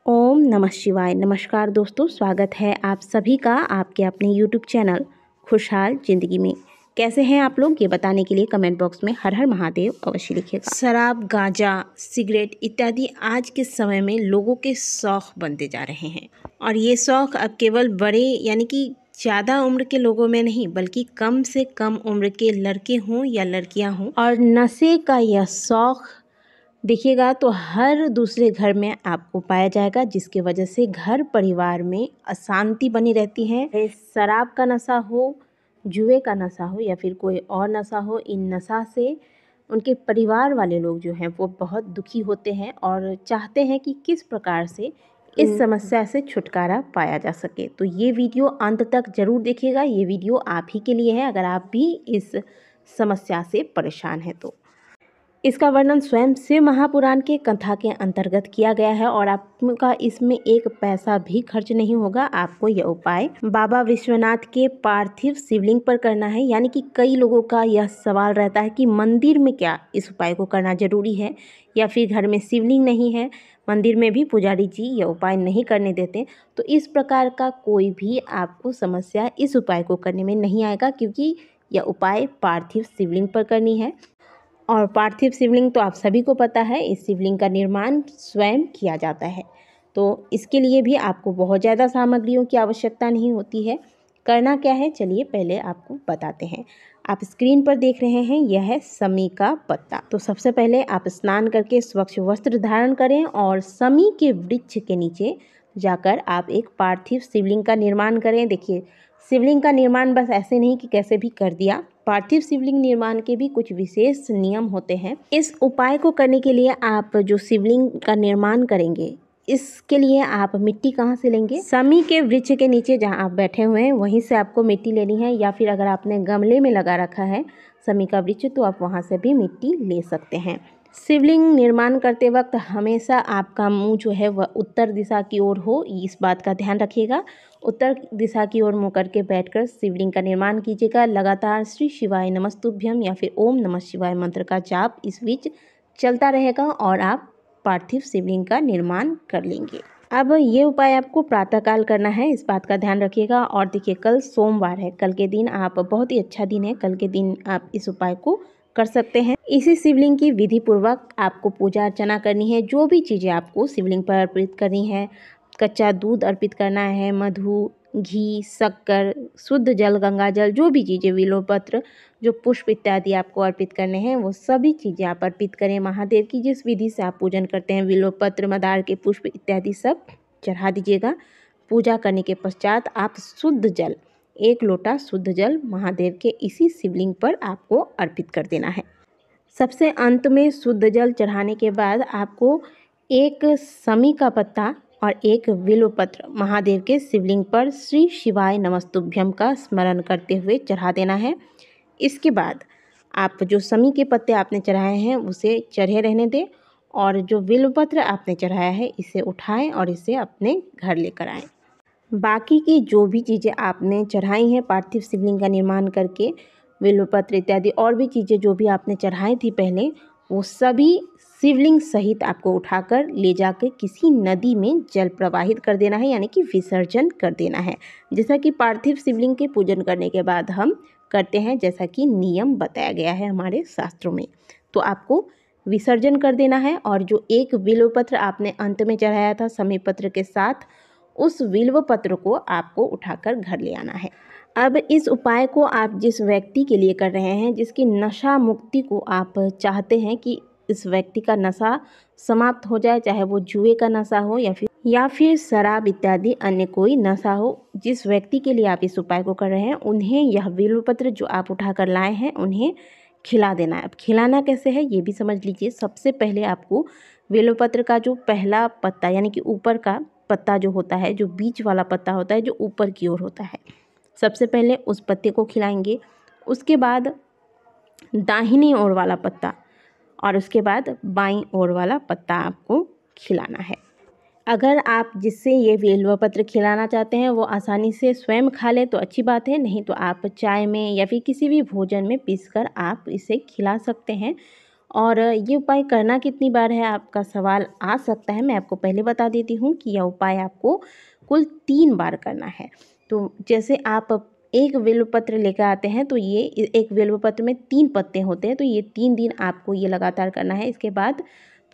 ओम नमः शिवाय। नमस्कार दोस्तों, स्वागत है आप सभी का आपके अपने यूट्यूब चैनल खुशहाल ज़िंदगी में। कैसे हैं आप लोग, ये बताने के लिए कमेंट बॉक्स में हर हर महादेव अवश्य लिखिएगा। शराब, गांजा, सिगरेट इत्यादि आज के समय में लोगों के शौक़ बनते जा रहे हैं और ये शौक़ अब केवल बड़े यानी कि ज़्यादा उम्र के लोगों में नहीं बल्कि कम से कम उम्र के लड़के हों या लड़कियां हों, और नशे का यह शौक़ देखिएगा तो हर दूसरे घर में आपको पाया जाएगा, जिसकी वजह से घर परिवार में अशांति बनी रहती है। शराब का नशा हो, जुए का नशा हो या फिर कोई और नशा हो, इन नशा से उनके परिवार वाले लोग जो हैं वो बहुत दुखी होते हैं और चाहते हैं कि किस प्रकार से इस समस्या से छुटकारा पाया जा सके। तो ये वीडियो अंत तक ज़रूर देखिएगा। ये वीडियो आप ही के लिए है अगर आप भी इस समस्या से परेशान हैं तो। इसका वर्णन स्वयं शिव महापुराण के कथा के अंतर्गत किया गया है और आपका इसमें एक पैसा भी खर्च नहीं होगा। आपको यह उपाय बाबा विश्वनाथ के पार्थिव शिवलिंग पर करना है। यानी कि कई लोगों का यह सवाल रहता है कि मंदिर में क्या इस उपाय को करना जरूरी है या फिर घर में शिवलिंग नहीं है, मंदिर में भी पुजारी जी यह उपाय नहीं करने देते। तो इस प्रकार का कोई भी आपको समस्या इस उपाय को करने में नहीं आएगा, क्योंकि यह उपाय पार्थिव शिवलिंग पर करनी है। और पार्थिव शिवलिंग तो आप सभी को पता है, इस शिवलिंग का निर्माण स्वयं किया जाता है। तो इसके लिए भी आपको बहुत ज़्यादा सामग्रियों की आवश्यकता नहीं होती है। करना क्या है, चलिए पहले आपको बताते हैं। आप स्क्रीन पर देख रहे हैं, यह है समी का पत्ता। तो सबसे पहले आप स्नान करके स्वच्छ वस्त्र धारण करें और समी के वृक्ष के नीचे जाकर आप एक पार्थिव शिवलिंग का निर्माण करें। देखिए, शिवलिंग का निर्माण बस ऐसे नहीं कि कैसे भी कर दिया। पार्थिव शिवलिंग निर्माण के भी कुछ विशेष नियम होते हैं। इस उपाय को करने के लिए आप जो शिवलिंग का निर्माण करेंगे, इसके लिए आप मिट्टी कहाँ से लेंगे? समी के वृक्ष के नीचे जहाँ आप बैठे हुए हैं वहीं से आपको मिट्टी लेनी है, या फिर अगर आपने गमले में लगा रखा है समी का वृक्ष तो आप वहाँ से भी मिट्टी ले सकते हैं। शिवलिंग निर्माण करते वक्त हमेशा आपका मुंह जो है वह उत्तर दिशा की ओर हो, इस बात का ध्यान रखिएगा। उत्तर दिशा की ओर मुँह करके बैठकर शिवलिंग का निर्माण कीजिएगा। लगातार श्री शिवाय नमस्तुभ्यम या फिर ओम नमः शिवाय मंत्र का जाप इस बीच चलता रहेगा और आप पार्थिव शिवलिंग का निर्माण कर लेंगे। अब ये उपाय आपको प्रातःकाल करना है, इस बात का ध्यान रखिएगा। और देखिए, कल सोमवार है, कल के दिन आप बहुत ही अच्छा दिन है, कल के दिन आप इस उपाय को कर सकते हैं। इसी शिवलिंग की विधि पूर्वक आपको पूजा अर्चना करनी है। जो भी चीज़ें आपको शिवलिंग पर अर्पित करनी है, कच्चा दूध अर्पित करना है, मधु, घी, शक्कर, शुद्ध जल, गंगा जल, जो भी चीज़ें, बिल्वपत्र, जो पुष्प इत्यादि आपको अर्पित करने हैं वो सभी चीज़ें आप अर्पित करें महादेव की। जिस विधि से आप पूजन करते हैं, बिल्वपत्र, मंदार के पुष्प इत्यादि सब चढ़ा दीजिएगा। पूजा करने के पश्चात आप शुद्ध जल, 1 लोटा शुद्ध जल महादेव के इसी शिवलिंग पर आपको अर्पित कर देना है। सबसे अंत में शुद्ध जल चढ़ाने के बाद आपको एक समी का पत्ता और एक बिल्वपत्र महादेव के शिवलिंग पर श्री शिवाय नमस्तुभ्यम का स्मरण करते हुए चढ़ा देना है। इसके बाद आप जो समी के पत्ते आपने चढ़ाए हैं उसे चढ़े रहने दें और जो बिल्वपत्र आपने चढ़ाया है इसे उठाएं और इसे अपने घर लेकर आएं। बाकी की जो भी चीज़ें आपने चढ़ाई हैं पार्थिव शिवलिंग का निर्माण करके, बिल्वपत्र इत्यादि और भी चीज़ें जो भी आपने चढ़ाई थी पहले, वो सभी शिवलिंग सहित आपको उठाकर ले जाकर किसी नदी में जल प्रवाहित कर देना है, यानी कि विसर्जन कर देना है। जैसा कि पार्थिव शिवलिंग के पूजन करने के बाद हम करते हैं, जैसा कि नियम बताया गया है हमारे शास्त्रों में। तो आपको विसर्जन कर देना है और जो एक बिल्वपत्र आपने अंत में चढ़ाया था समी पत्र के साथ, उस बिल्वपत्र को आपको उठाकर घर ले आना है। अब इस उपाय को आप जिस व्यक्ति के लिए कर रहे हैं, जिसकी नशा मुक्ति को आप चाहते हैं कि इस व्यक्ति का नशा समाप्त हो जाए, चाहे वो जुए का नशा हो या फिर शराब इत्यादि अन्य कोई नशा हो, जिस व्यक्ति के लिए आप इस उपाय को कर रहे हैं उन्हें यह बिल्वपत्र जो आप उठा कर लाए हैं उन्हें खिला देना है। अब खिलाना कैसे है ये भी समझ लीजिए। सबसे पहले आपको बिल्वपत्र का जो पहला पत्ता यानी कि ऊपर का पत्ता जो होता है, जो बीच वाला पत्ता होता है जो ऊपर की ओर होता है, सबसे पहले उस पत्ते को खिलाएंगे। उसके बाद दाहिनी ओर वाला पत्ता और उसके बाद बाईं ओर वाला पत्ता आपको खिलाना है। अगर आप जिससे ये बिल्वपत्र खिलाना चाहते हैं वो आसानी से स्वयं खा ले तो अच्छी बात है, नहीं तो आप चाय में या फिर किसी भी भोजन में पीसकर आप इसे खिला सकते हैं। और ये उपाय करना कितनी बार है, आपका सवाल आ सकता है। मैं आपको पहले बता देती हूँ कि यह उपाय आपको कुल 3 बार करना है। तो जैसे आप एक बिल्वपत्र लेकर आते हैं तो ये एक बिल्वपत्र में 3 पत्ते होते हैं, तो ये 3 दिन आपको ये लगातार करना है। इसके बाद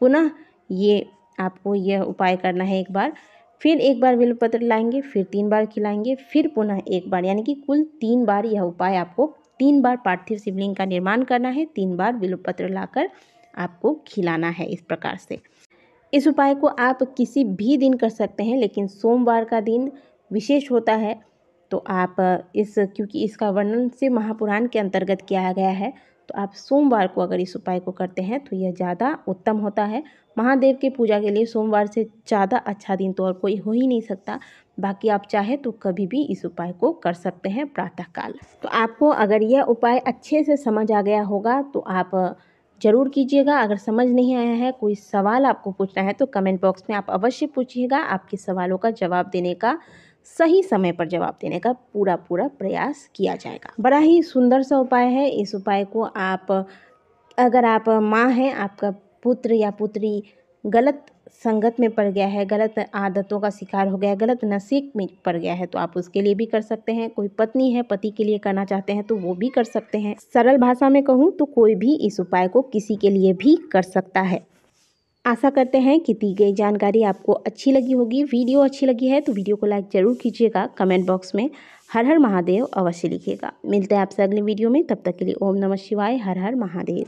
पुनः ये आपको यह उपाय करना है एक बार, फिर एक बार बिल्वपत्र लाएंगे, फिर 3 बार खिलाएंगे, फिर पुनः एक बार, यानी कि कुल 3 बार यह उपाय आपको 3 बार पार्थिव शिवलिंग का निर्माण करना है। 3 बार बिल्वपत्र लाकर आपको खिलाना है इस प्रकार से। इस उपाय को आप किसी भी दिन कर सकते हैं, लेकिन सोमवार का दिन विशेष होता है। तो आप क्योंकि इसका वर्णन शिव महापुराण के अंतर्गत किया गया है, तो आप सोमवार को अगर इस उपाय को करते हैं तो यह ज़्यादा उत्तम होता है। महादेव की पूजा के लिए सोमवार से ज़्यादा अच्छा दिन तो और कोई हो ही नहीं सकता। बाकी आप चाहे तो कभी भी इस उपाय को कर सकते हैं प्रातःकाल। तो आपको अगर यह उपाय अच्छे से समझ आ गया होगा तो आप ज़रूर कीजिएगा। अगर समझ नहीं आया है, कोई सवाल आपको पूछना है तो कमेंट बॉक्स में आप अवश्य पूछिएगा। आपके सवालों का जवाब देने का, सही समय पर जवाब देने का पूरा प्रयास किया जाएगा। बड़ा ही सुंदर सा उपाय है। इस उपाय को आप, अगर आप माँ हैं, आपका पुत्र या पुत्री गलत संगत में पड़ गया है, गलत आदतों का शिकार हो गया है, गलत नशे में पड़ गया है, तो आप उसके लिए भी कर सकते हैं। कोई पत्नी है, पति के लिए करना चाहते हैं तो वो भी कर सकते हैं। सरल भाषा में कहूँ तो कोई भी इस उपाय को किसी के लिए भी कर सकता है। आशा करते हैं कि दी गई जानकारी आपको अच्छी लगी होगी। वीडियो अच्छी लगी है तो वीडियो को लाइक ज़रूर कीजिएगा। कमेंट बॉक्स में हर हर महादेव अवश्य लिखिएगा। मिलते हैं आपसे अगले वीडियो में, तब तक के लिए ओम नमः शिवाय, हर हर महादेव।